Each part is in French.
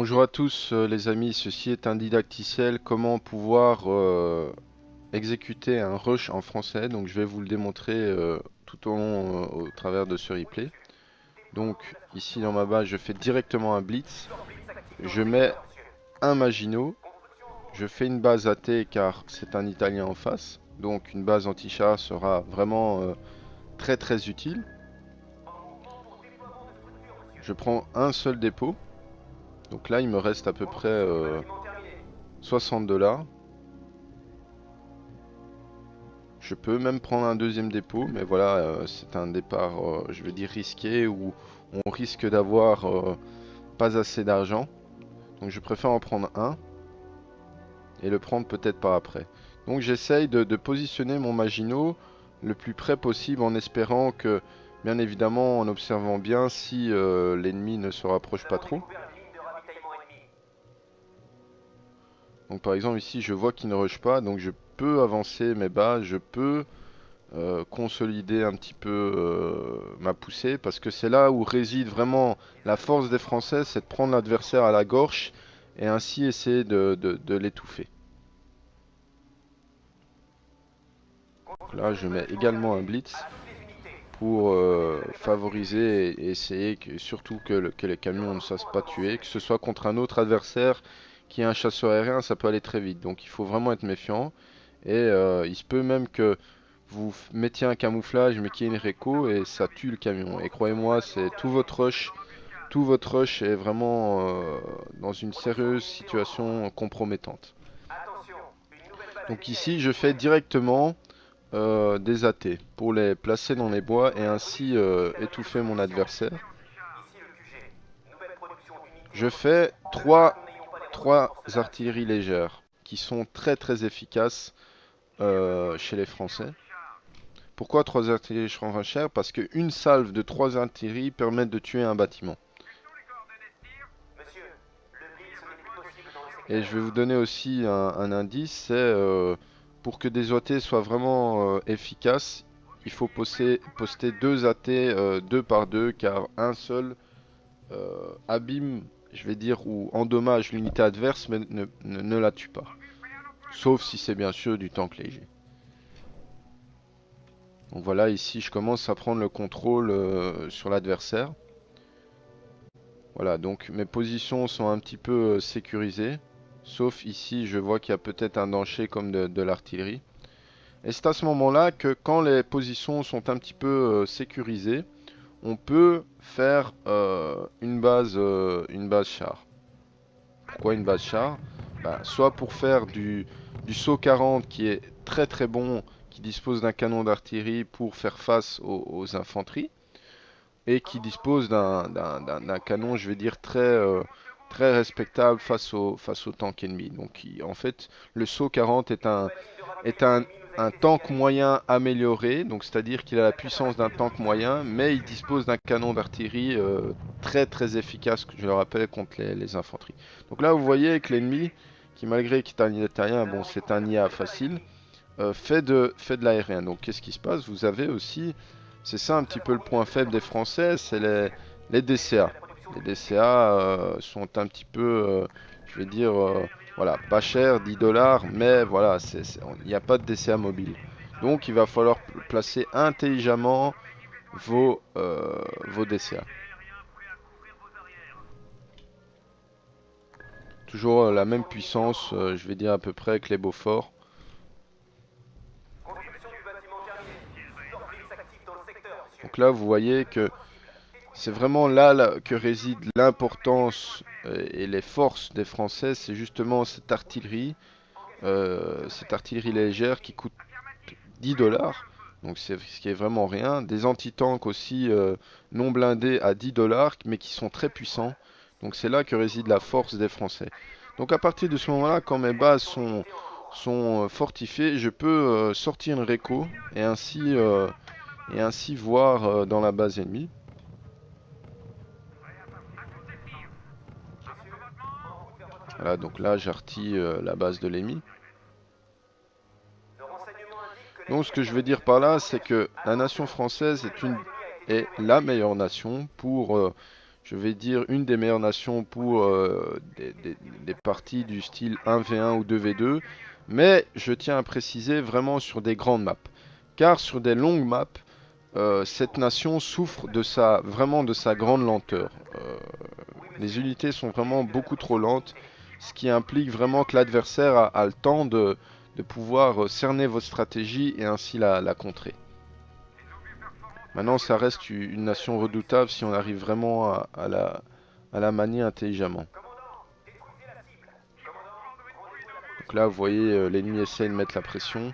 Bonjour à tous les amis, ceci est un didacticiel comment pouvoir exécuter un rush en français. Donc je vais vous le démontrer tout au long au travers de ce replay. Donc ici dans ma base je fais directement un blitz, je mets un Maginot, je fais une base AT car c'est un Italien en face. Donc une base anti-char sera vraiment très utile. Je prends un seul dépôt. Donc là il me reste à peu près 60 $. Je peux même prendre un deuxième dépôt, mais voilà, c'est un départ, je veux dire, risqué, où on risque d'avoir pas assez d'argent. Donc je préfère en prendre un et le prendre peut-être par après. Donc j'essaye de positionner mon Maginot le plus près possible en espérant que, bien évidemment, en observant bien si l'ennemi ne se rapproche pas trop. Donc par exemple ici je vois qu'il ne rush pas, donc je peux avancer mes bases, je peux consolider un petit peu ma poussée, parce que c'est là où réside vraiment la force des Français, c'est de prendre l'adversaire à la gorge et ainsi essayer de l'étouffer. Là je mets également un blitz pour favoriser et essayer que, surtout que les camions ne se fassent pas tuer, que ce soit contre un autre adversaire qui est un chasseur aérien, ça peut aller très vite, donc il faut vraiment être méfiant. Et il se peut même que vous mettiez un camouflage mais qu'il y ait une réco et ça tue le camion. Et croyez-moi, c'est tout votre rush est vraiment dans une sérieuse situation compromettante. Donc ici, je fais directement des AT pour les placer dans les bois et ainsi étouffer mon adversaire. Je fais trois artilleries légères qui sont très efficaces chez les Français. Pourquoi 3 artilleries chères? Parce qu'une salve de 3 artilleries permet de tuer un bâtiment. Et je vais vous donner aussi un indice, c'est pour que des OT soient vraiment efficaces, il faut poster 2 AT 2 par 2 car un seul abîme, je vais dire, ou endommage l'unité adverse mais ne la tue pas. Sauf si c'est bien sûr du tank léger. Donc voilà, ici je commence à prendre le contrôle sur l'adversaire. Voilà, donc mes positions sont un petit peu sécurisées. Sauf ici, je vois qu'il y a peut-être un danger comme de l'artillerie. Et c'est à ce moment-là que quand les positions sont un petit peu sécurisées, on peut faire une base char. Pourquoi une base char? Soit pour faire du saut 40 qui est très bon, qui dispose d'un canon d'artillerie pour faire face aux infanteries et qui dispose d'un canon, je vais dire, très respectable face au tank ennemi. Donc en fait, le Saut 40 est un tank moyen amélioré, donc c'est-à-dire qu'il a la puissance d'un tank moyen, mais il dispose d'un canon d'artillerie très efficace, je le rappelle, contre les infanteries. Donc là, vous voyez que l'ennemi, qui malgré qu'il est un italien, bon, c'est un IA facile, fait de l'aérien. Donc qu'est-ce qui se passe? Vous avez aussi, c'est ça un petit peu le point faible des Français, c'est les DCA. Les DCA sont un petit peu, je vais dire, voilà, pas cher, 10 $, mais voilà, il n'y a pas de DCA mobile. Donc il va falloir placer intelligemment vos DCA. Toujours la même puissance, je vais dire à peu près que les Beaufort. Donc là, vous voyez que c'est vraiment là que réside l'importance et les forces des Français, c'est justement cette artillerie légère qui coûte 10 $, donc c'est ce qui est vraiment rien. Des anti-tanks aussi non blindés à 10 $, mais qui sont très puissants. Donc c'est là que réside la force des Français. Donc à partir de ce moment-là, quand mes bases sont fortifiées, je peux sortir une réco et ainsi voir dans la base ennemie. Voilà, donc là j'artille la base de l'ennemi. Donc ce que je veux dire par là, c'est que la nation française est la meilleure nation pour, je vais dire, une des meilleures nations pour des parties du style 1v1 ou 2v2. Mais je tiens à préciser vraiment sur des grandes maps. Car sur des longues maps, cette nation souffre vraiment de sa grande lenteur. Les unités sont vraiment beaucoup trop lentes, ce qui implique vraiment que l'adversaire a le temps de pouvoir cerner votre stratégie et ainsi la contrer. Maintenant, ça reste une nation redoutable si on arrive vraiment à la manier intelligemment. Donc là, vous voyez, l'ennemi essaie de mettre la pression.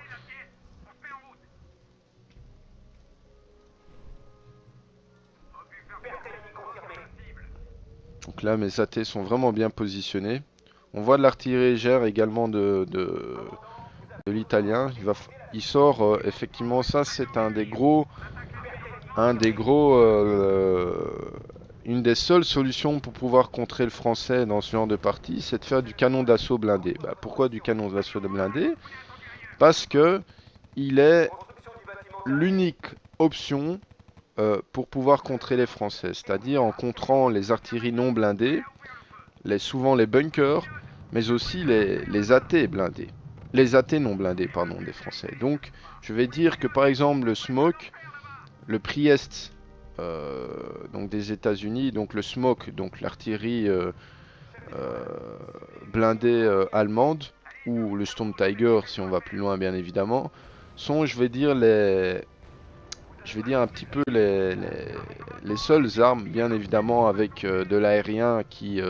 Donc là, mes AT sont vraiment bien positionnés. On voit de l'artillerie légère également de l'italien. Il sort effectivement, ça c'est une des seules solutions pour pouvoir contrer le français dans ce genre de partie, c'est de faire du canon d'assaut blindé. Bah, pourquoi du canon d'assaut blindé? Parce que il est l'unique option pour pouvoir contrer les Français, c'est-à-dire en contrant les artilleries non blindées, souvent les bunkers, mais aussi les AT blindés. Les AT non blindés, pardon, des Français. Donc, je vais dire que par exemple le Smoke, le Priest, donc des États-Unis, donc le Smoke, donc l'artillerie blindée allemande, ou le Storm Tiger si on va plus loin bien évidemment, sont, je vais dire, un petit peu les seules armes, bien évidemment, avec de l'aérien qui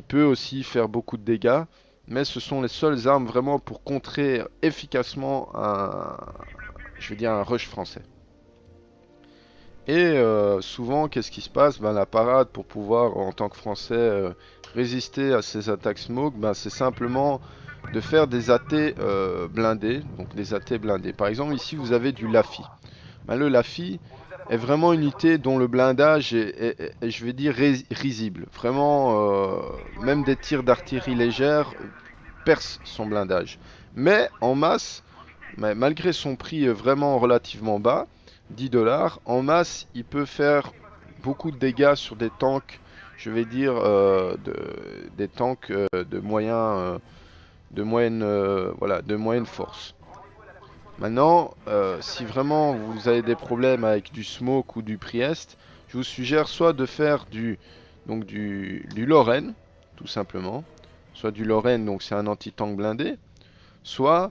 peut aussi faire beaucoup de dégâts, mais ce sont les seules armes vraiment pour contrer efficacement un rush français. Et souvent, qu'est-ce qui se passe? Ben, la parade pour pouvoir, en tant que Français, résister à ces attaques smoke, ben, c'est simplement de faire des AT blindés, donc des AT blindés. Par exemple, ici, vous avez du Lafi. Ben, le Lafi est vraiment une unité dont le blindage est, je vais dire, risible. Vraiment, même des tirs d'artillerie légère percent son blindage. Mais en masse, malgré son prix vraiment relativement bas, 10 $, en masse, il peut faire beaucoup de dégâts sur des tanks, je vais dire, des tanks de moyenne force. Maintenant, si vraiment vous avez des problèmes avec du smoke ou du Priest, je vous suggère soit de faire du Lorraine, tout simplement. Soit du Lorraine, donc c'est un anti-tank blindé. Soit,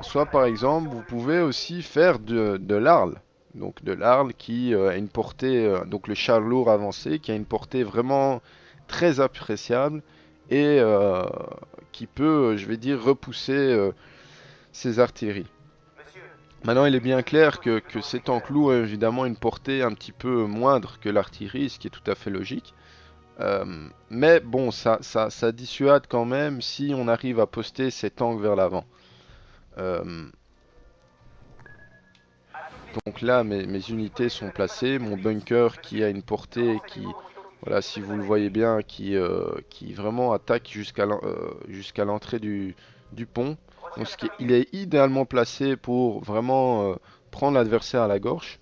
soit par exemple, vous pouvez aussi faire de l'Arl. Donc de l'Arl qui a une portée, donc le char lourd avancé, qui a une portée vraiment très appréciable et qui peut, je vais dire, repousser ces artilleries. Maintenant, il est bien clair que ces tanks lourds ont évidemment une portée un petit peu moindre que l'artillerie, ce qui est tout à fait logique. Mais bon, ça dissuade quand même si on arrive à poster ces tanks vers l'avant. Donc là, mes unités sont placées. Mon bunker qui a une portée qui, voilà, si vous le voyez bien, qui vraiment attaque jusqu'à l'entrée du pont. Donc il est idéalement placé pour vraiment prendre l'adversaire à la gorge.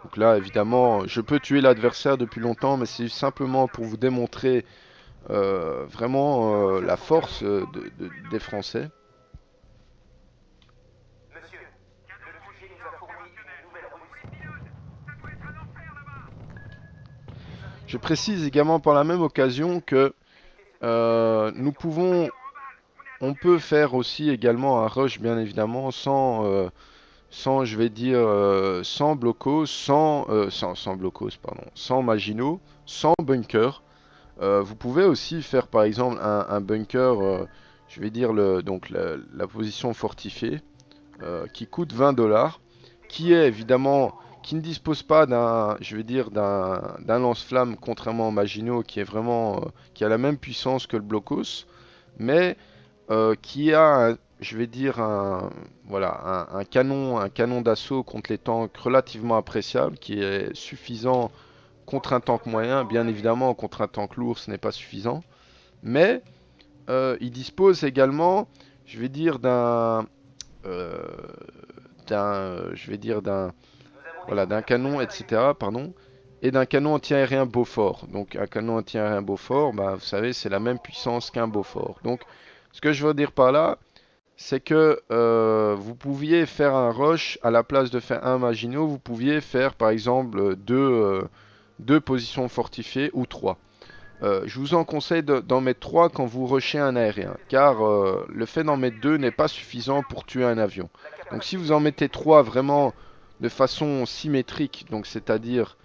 Donc là, évidemment, je peux tuer l'adversaire depuis longtemps, mais c'est simplement pour vous démontrer vraiment la force des Français. Je précise également par la même occasion que on peut faire aussi également un rush, bien évidemment, je vais dire, sans blocos, sans blocos, pardon, sans Maginot, sans bunker. Vous pouvez aussi faire par exemple un bunker, je vais dire la position fortifiée, qui coûte 20 $, qui est évidemment, qui ne dispose pas je vais dire, d'un lance-flamme, contrairement au Maginot, qui est vraiment, qui a la même puissance que le blocos, mais qui a, je vais dire, un canon d'assaut contre les tanks relativement appréciable, qui est suffisant contre un tank moyen. Bien évidemment, contre un tank lourd, ce n'est pas suffisant. Mais il dispose également, je vais dire, je vais dire, voilà, d'un canon, etc. Pardon, et d'un canon anti-aérien Beaufort. Donc un canon anti-aérien Beaufort, bah, vous savez, c'est la même puissance qu'un Beaufort. Donc ce que je veux dire par là, c'est que vous pouviez faire un rush à la place de faire un Maginot, vous pouviez faire par exemple deux positions fortifiées ou trois. Je vous en conseille d'en mettre 3 quand vous rushez un aérien, car le fait d'en mettre 2 n'est pas suffisant pour tuer un avion. Donc si vous en mettez 3 vraiment de façon symétrique, donc c'est-à-dire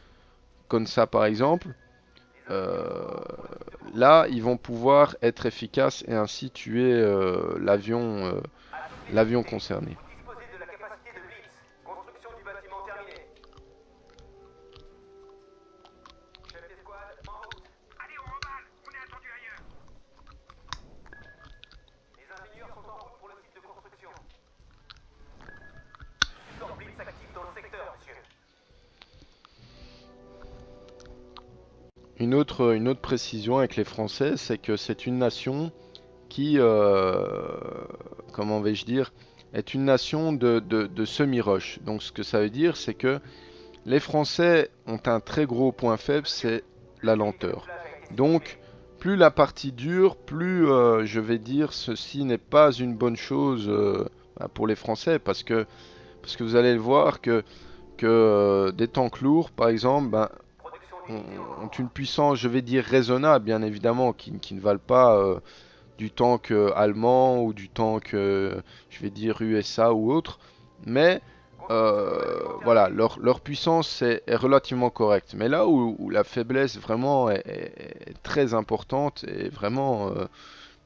comme ça par exemple, euh, là ils vont pouvoir être efficaces et ainsi tuer l'avion concerné. Une autre précision avec les Français, c'est que c'est une nation qui, comment vais-je dire, est une nation de semi-roche. Donc ce que ça veut dire, c'est que les Français ont un très gros point faible, c'est la lenteur. Donc plus la partie dure, plus je vais dire ceci n'est pas une bonne chose pour les Français, parce que vous allez le voir que des tanks lourds, par exemple, ben, ont une puissance, je vais dire, raisonnable, bien évidemment, qui ne valent pas du tank allemand ou du tank, je vais dire, USA ou autre. Mais voilà, leur puissance est relativement correcte. Mais là où la faiblesse vraiment est très importante et vraiment,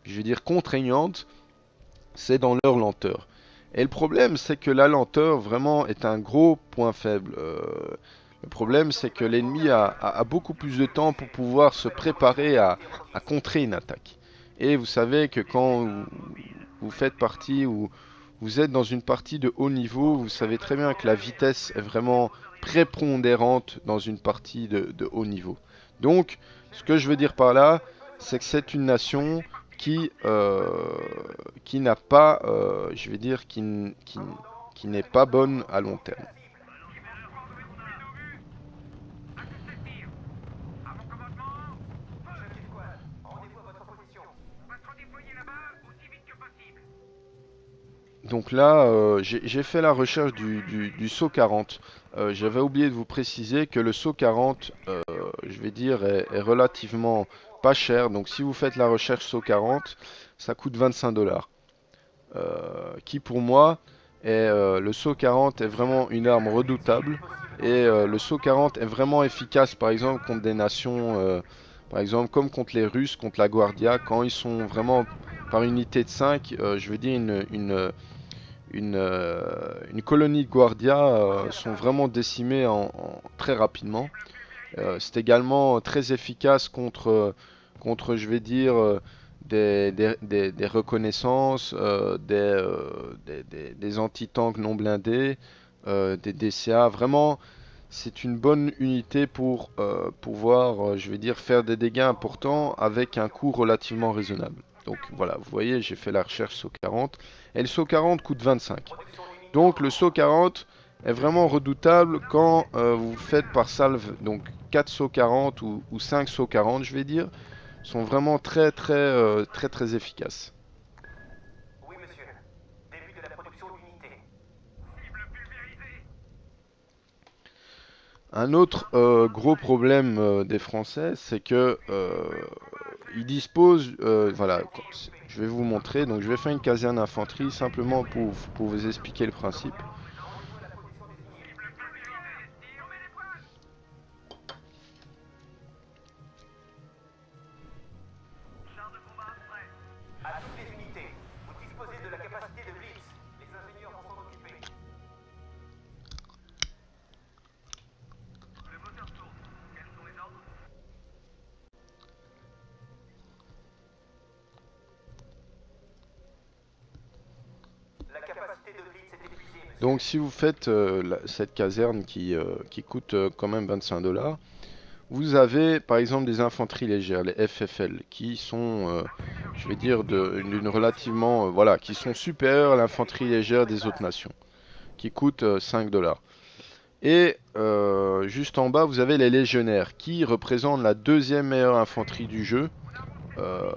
je vais dire, contraignante, c'est dans leur lenteur. Et le problème, c'est que la lenteur vraiment est un gros point faible. Le problème, c'est que l'ennemi a beaucoup plus de temps pour pouvoir se préparer à contrer une attaque. Et vous savez que quand vous faites partie ou vous êtes dans une partie de haut niveau, vous savez très bien que la vitesse est vraiment prépondérante dans une partie de haut niveau. Donc, ce que je veux dire par là, c'est que c'est une nation qui n'a pas, je vais dire, qui n'est pas bonne à long terme. Donc là, j'ai fait la recherche du saut 40. J'avais oublié de vous préciser que le saut 40, je vais dire, est relativement pas cher. Donc si vous faites la recherche saut 40, ça coûte 25 dollars. Qui pour moi, le saut 40 est vraiment une arme redoutable. Et le saut 40 est vraiment efficace, par exemple, contre des nations, par exemple, comme contre les Russes, contre la Guardia, quand ils sont vraiment par unité de 5, je veux dire une colonie de Guardia sont vraiment décimées très rapidement. C'est également très efficace contre je vais dire, des reconnaissances, des anti-tanks non blindés, des DCA. Vraiment, c'est une bonne unité pour pouvoir, je vais dire, faire des dégâts importants avec un coût relativement raisonnable. Donc voilà, vous voyez, j'ai fait la recherche SO 40 et le SO 40 coûte 25. Donc le SO 40 est vraiment redoutable quand vous faites par salve, donc 4 SO 40 ou 5 SO 40, je vais dire, sont vraiment très efficaces. Un autre gros problème des Français, c'est que ils disposent, voilà, je vais vous montrer. Donc je vais faire une caserne d'infanterie simplement pour vous expliquer le principe. Donc si vous faites cette caserne qui coûte quand même 25 dollars, vous avez par exemple des infanteries légères, les FFL, qui sont, je vais dire, d'une relativement, qui sont supérieures à l'infanterie légère des autres nations, qui coûtent 5 dollars. Et juste en bas, vous avez les légionnaires, qui représentent la deuxième meilleure infanterie du jeu, euh,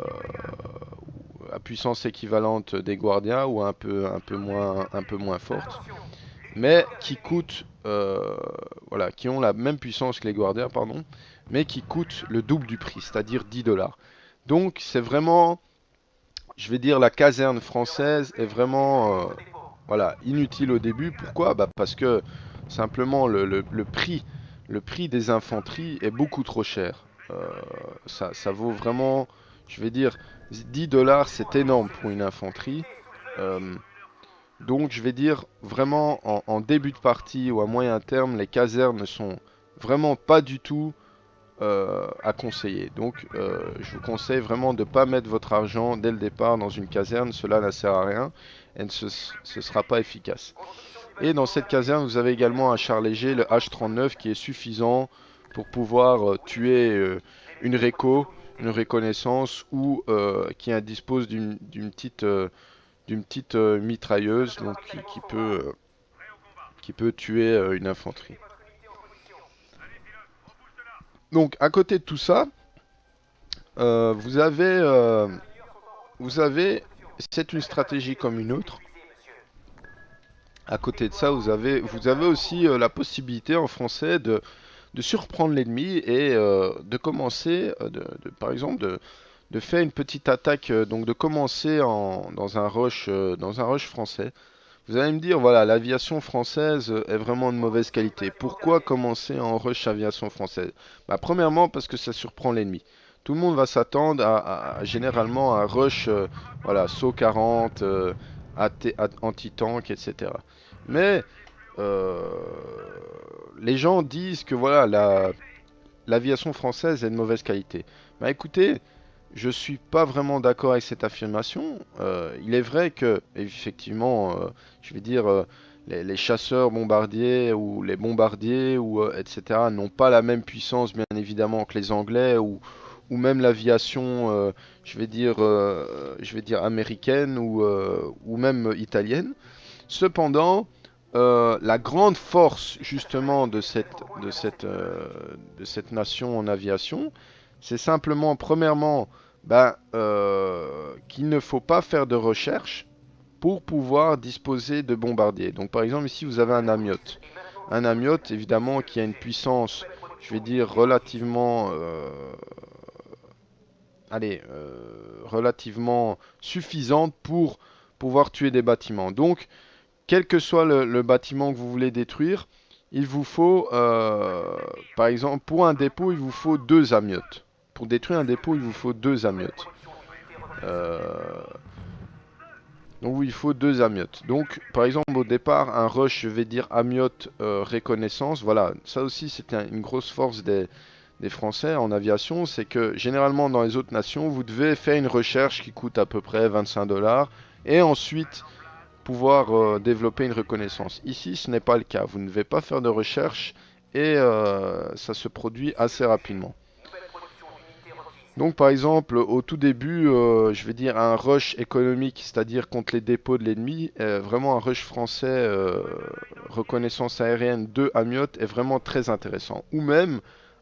à puissance équivalente des Guardias, ou un peu moins forte, mais qui coûtent, voilà, qui ont la même puissance que les Guardias, pardon, mais qui coûtent le double du prix, c'est-à-dire 10 $. Donc c'est vraiment, je vais dire, la caserne française est vraiment voilà, inutile au début. Pourquoi? Bah parce que simplement le prix des infanteries est beaucoup trop cher. Ça vaut vraiment, je vais dire, 10 $, c'est énorme pour une infanterie. Euh, donc je vais dire vraiment en début de partie ou à moyen terme, les casernes ne sont vraiment pas du tout à conseiller. Donc je vous conseille vraiment de ne pas mettre votre argent dès le départ dans une caserne, cela ne sert à rien et ce sera pas efficace. Et dans cette caserne, vous avez également un char léger, le H-39, qui est suffisant pour pouvoir tuer une reconnaissance ou qui dispose d'une petite mitrailleuse donc, qui peut tuer une infanterie. Donc à côté de tout ça, euh, vous avez, euh, vous avez, c'est une stratégie comme une autre. À côté de ça, vous avez aussi la possibilité en français de surprendre l'ennemi et de commencer, par exemple, de faire une petite attaque, donc de commencer dans un rush français. Vous allez me dire, voilà, l'aviation française est vraiment de mauvaise qualité. Pourquoi commencer en rush aviation française? Bah, premièrement, parce que ça surprend l'ennemi. Tout le monde va s'attendre généralement à un rush, voilà, SAU 40, anti-tank, etc. Mais euh, les gens disent que voilà, l'aviation française est de mauvaise qualité. Bah écoutez, je suis pas vraiment d'accord avec cette affirmation. Il est vrai que, effectivement, je vais dire, les chasseurs bombardiers ou les bombardiers ou etc. n'ont pas la même puissance, bien évidemment, que les Anglais ou même l'aviation, je vais dire américaine ou même italienne. Cependant, la grande force justement de cette nation en aviation, c'est simplement, premièrement, qu'il ne faut pas faire de recherche pour pouvoir disposer de bombardiers. Donc par exemple ici vous avez un Amiotte. Un Amiotte évidemment qui a une puissance, je vais dire, relativement suffisante pour pouvoir tuer des bâtiments. Donc quel que soit le bâtiment que vous voulez détruire, il vous faut, par exemple, pour un dépôt, il vous faut 2 amiotes. Pour détruire un dépôt, il vous faut 2 amiotes. Euh, donc oui, il faut 2 amiotes. Donc, par exemple, au départ, un rush, je vais dire amiote reconnaissance. Voilà, ça aussi, c'est une grosse force des Français en aviation, c'est que généralement dans les autres nations, vous devez faire une recherche qui coûte à peu près 25 $, et ensuite pouvoir développer une reconnaissance. Ici, ce n'est pas le cas. Vous ne devez pas faire de recherche et ça se produit assez rapidement. Donc par exemple, au tout début, je vais dire un rush économique, c'est-à-dire contre les dépôts de l'ennemi, vraiment un rush français reconnaissance aérienne de Amiotte est vraiment très intéressant. Ou même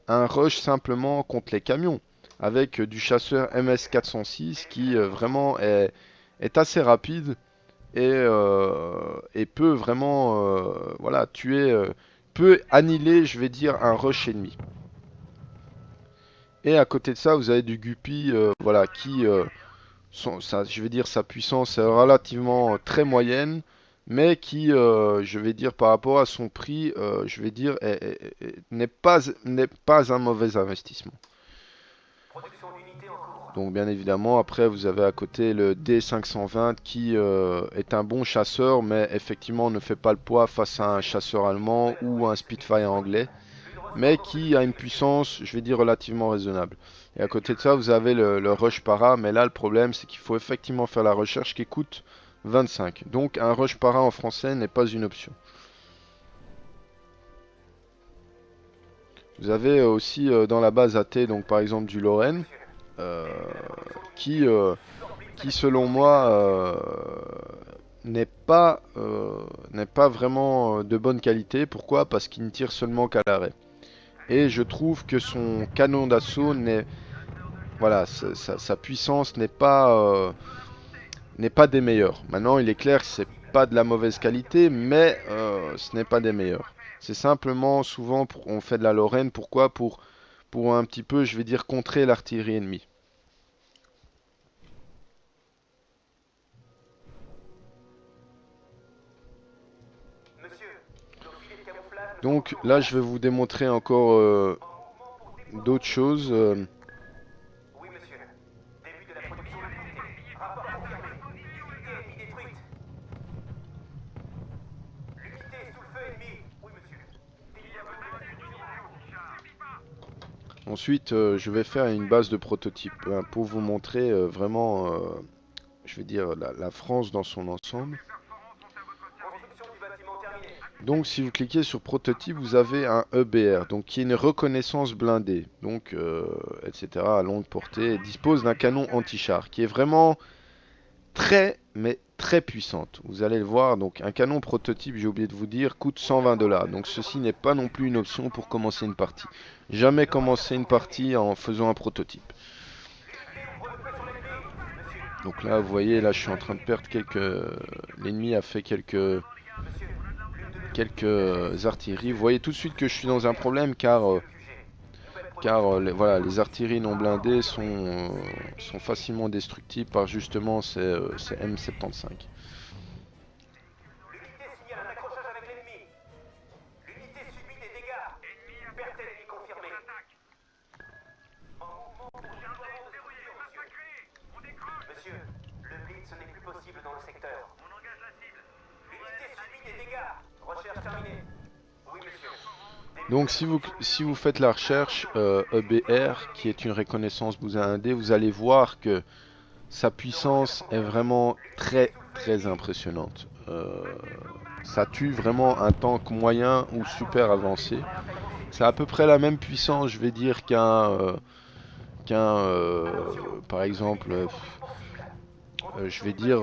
un rush simplement contre les camions, avec du chasseur MS-406 qui vraiment est assez rapide et peut vraiment voilà, tuer, peut annihiler, je vais dire, un rush ennemi. Et à côté de ça, vous avez du Guppy, voilà, qui, je vais dire, sa puissance est relativement très moyenne, mais qui, je vais dire, par rapport à son prix, je vais dire, n'est pas un mauvais investissement. Donc bien évidemment, après vous avez à côté le D520 qui est un bon chasseur, mais effectivement ne fait pas le poids face à un chasseur allemand ou un Spitfire anglais, mais qui a une puissance, je vais dire, relativement raisonnable. Et à côté de ça, vous avez le Rush Para, mais là le problème c'est qu'il faut effectivement faire la recherche qui coûte 25. Donc un Rush Para en français n'est pas une option. Vous avez aussi dans la base AT, donc par exemple du Lorraine, euh, qui, euh, qui selon moi n'est pas vraiment de bonne qualité. Pourquoi? Parce qu'il ne tire seulement qu'à l'arrêt. Et je trouve que son canon d'assaut n'est, voilà, sa puissance n'est pas des meilleurs. Maintenant, il est clair que c'est pas de la mauvaise qualité, mais ce n'est pas des meilleurs. C'est simplement souvent on fait de la Lorraine. Pourquoi? Pour un petit peu, je vais dire, contrer l'artillerie ennemie. Donc là, je vais vous démontrer encore d'autres choses. Ensuite, je vais faire une base de prototype pour vous montrer vraiment, je vais dire, la France dans son ensemble. Donc, si vous cliquez sur prototype, vous avez un EBR, donc qui est une reconnaissance blindée, donc etc. à longue portée, et dispose d'un canon anti-char, qui est vraiment très, mais très puissante. Vous allez le voir, donc un canon prototype, j'ai oublié de vous dire, coûte 120 $. Donc ceci n'est pas non plus une option pour commencer une partie. Jamais commencer une partie en faisant un prototype. Donc là, vous voyez, là je suis en train de perdre quelques... L'ennemi a fait quelques artilleries. Vous voyez tout de suite que je suis dans un problème car voilà, les artilleries non blindées sont facilement destructibles par justement ces M75. Donc si vous faites la recherche EBR, qui est une reconnaissance Bousin 1D, vous allez voir que sa puissance est vraiment très très impressionnante. Ça tue vraiment un tank moyen ou super avancé. C'est à peu près la même puissance, je vais dire, par exemple, je vais dire,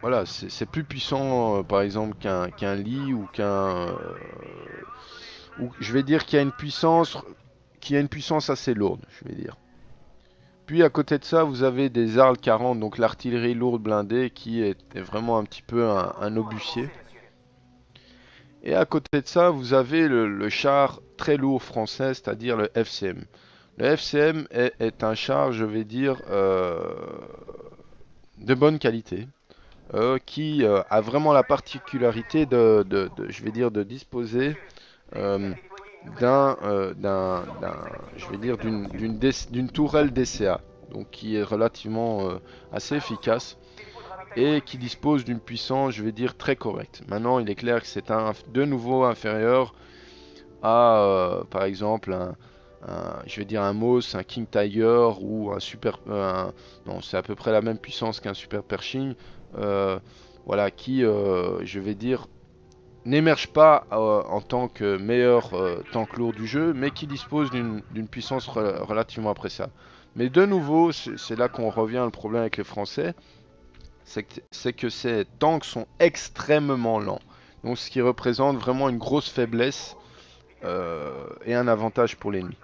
voilà, c'est plus puissant, par exemple, qu'un Lee ou ou je vais dire qu'il y a une puissance assez lourde, je vais dire. Puis à côté de ça, vous avez des Arles 40, donc l'artillerie lourde blindée, qui est vraiment un petit peu un obusier. Et à côté de ça, vous avez le char très lourd français, c'est-à-dire le FCM. Le FCM est un char, je vais dire, de bonne qualité, qui a vraiment la particularité je vais dire, de disposer euh, je vais dire, d'une tourelle DCA, donc qui est relativement assez efficace et qui dispose d'une puissance, je vais dire, très correcte. Maintenant, il est clair que c'est de nouveau inférieur à, par exemple, je vais dire un Moss, un King Tiger ou un Super... non, c'est à peu près la même puissance qu'un Super Pershing. Voilà, qui, je vais dire, n'émerge pas en tant que meilleur tank lourd du jeu, mais qui dispose d'une puissance relativement appréciable. Mais de nouveau, c'est là qu'on revient au problème avec les Français, c'est que ces tanks sont extrêmement lents. Donc ce qui représente vraiment une grosse faiblesse et un avantage pour l'ennemi.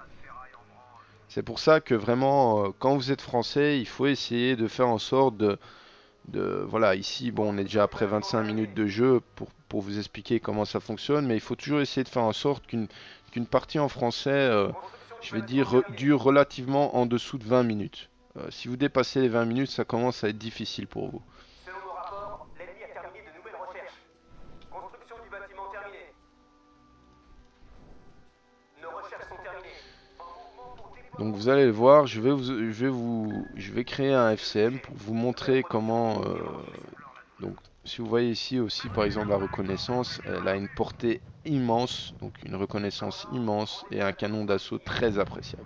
C'est pour ça que vraiment, quand vous êtes français, il faut essayer de faire en sorte voilà, ici, bon, on est déjà après 25 minutes de jeu pour vous expliquer comment ça fonctionne, mais il faut toujours essayer de faire en sorte qu'une partie en français, je vais dire, dure relativement en dessous de 20 minutes. Si vous dépassez les 20 minutes, ça commence à être difficile pour vous. Donc vous allez le voir, je vais créer un FCM pour vous montrer comment. Donc si vous voyez ici aussi par exemple la reconnaissance, elle a une portée immense, donc une reconnaissance immense et un canon d'assaut très appréciable.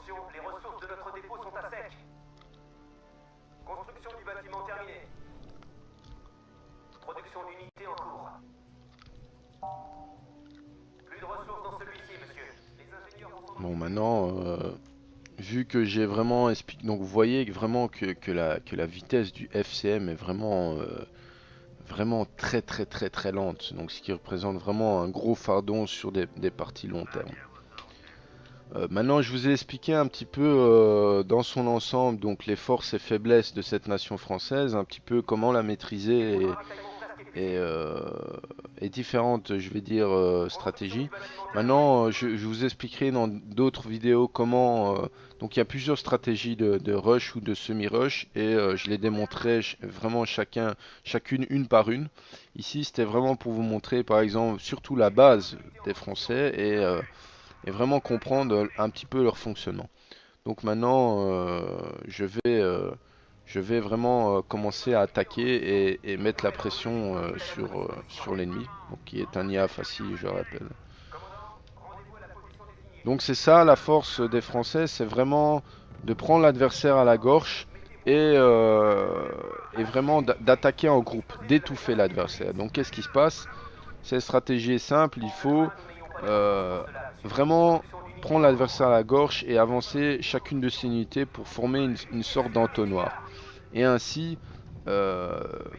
Attention, les ressources de notre dépôt sont à sec. Construction du bâtiment terminée. Production d'unités en cours. Plus de ressources dans celui-ci, monsieur. Les ingénieurs vont... Bon, maintenant, vu que j'ai vraiment expliqué, donc vous voyez vraiment que la vitesse du FCM est vraiment très lente, donc ce qui représente vraiment un gros fardeau sur des parties long terme. Maintenant, je vous ai expliqué un petit peu dans son ensemble, donc les forces et faiblesses de cette nation française, un petit peu comment la maîtriser et différentes, je vais dire, stratégies. Maintenant, je vous expliquerai dans d'autres vidéos comment... donc il y a plusieurs stratégies de rush ou de semi-rush et je les démontrerai vraiment chacune une par une. Ici, c'était vraiment pour vous montrer, par exemple, surtout la base des Français et vraiment comprendre un petit peu leur fonctionnement. Donc maintenant, je vais vraiment commencer à attaquer et mettre la pression sur l'ennemi, donc qui est un IA facile, je rappelle. Donc c'est ça la force des Français, c'est vraiment de prendre l'adversaire à la gorge et vraiment d'attaquer en groupe, d'étouffer l'adversaire. Donc qu'est-ce qui se passe? Cette stratégie est simple, il faut vraiment prendre l'adversaire à la gorge et avancer chacune de ses unités pour former une sorte d'entonnoir. Et ainsi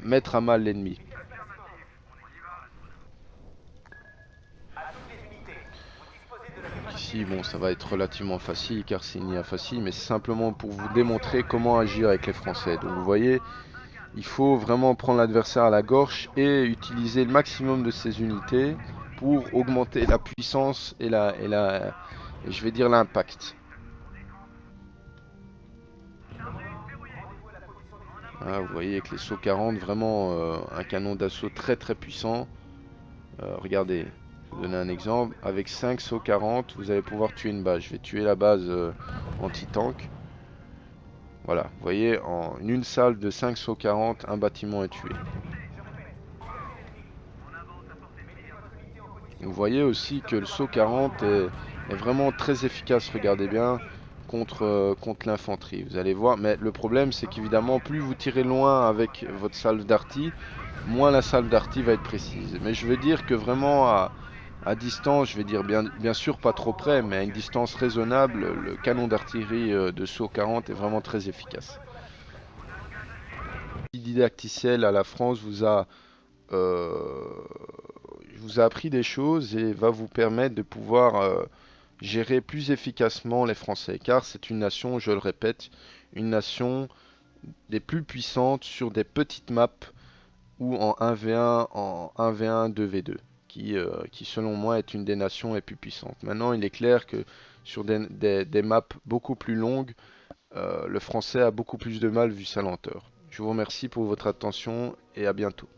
mettre à mal l'ennemi. Ici, bon, ça va être relativement facile car c'est une IA facile, mais c'est simplement pour vous démontrer comment agir avec les Français. Donc vous voyez, il faut vraiment prendre l'adversaire à la gorge et utiliser le maximum de ses unités pour augmenter la puissance et je vais dire l'impact. Ah, vous voyez avec les sauts 40, vraiment un canon d'assaut très puissant. Regardez, je vais vous donner un exemple. Avec 5 sauts 40, vous allez pouvoir tuer une base. Je vais tuer la base anti-tank. Voilà, vous voyez, en une salle de 5 sauts 40, un bâtiment est tué. Vous voyez aussi que le saut 40 est vraiment très efficace, regardez bien, contre l'infanterie. Vous allez voir, mais le problème c'est qu'évidemment, plus vous tirez loin avec votre salve d'arty, moins la salve d'arty va être précise. Mais je veux dire que vraiment à distance, je vais dire bien sûr pas trop près, mais à une distance raisonnable, le canon d'artillerie de saut 40 est vraiment très efficace. Le didacticiel à la France vous a appris des choses et va vous permettre de pouvoir gérer plus efficacement les Français. Car c'est une nation, je le répète, une nation des plus puissantes sur des petites maps ou en 1v1, en 1v1, 2v2. Qui selon moi est une des nations les plus puissantes. Maintenant, il est clair que sur des maps beaucoup plus longues, le français a beaucoup plus de mal vu sa lenteur. Je vous remercie pour votre attention et à bientôt.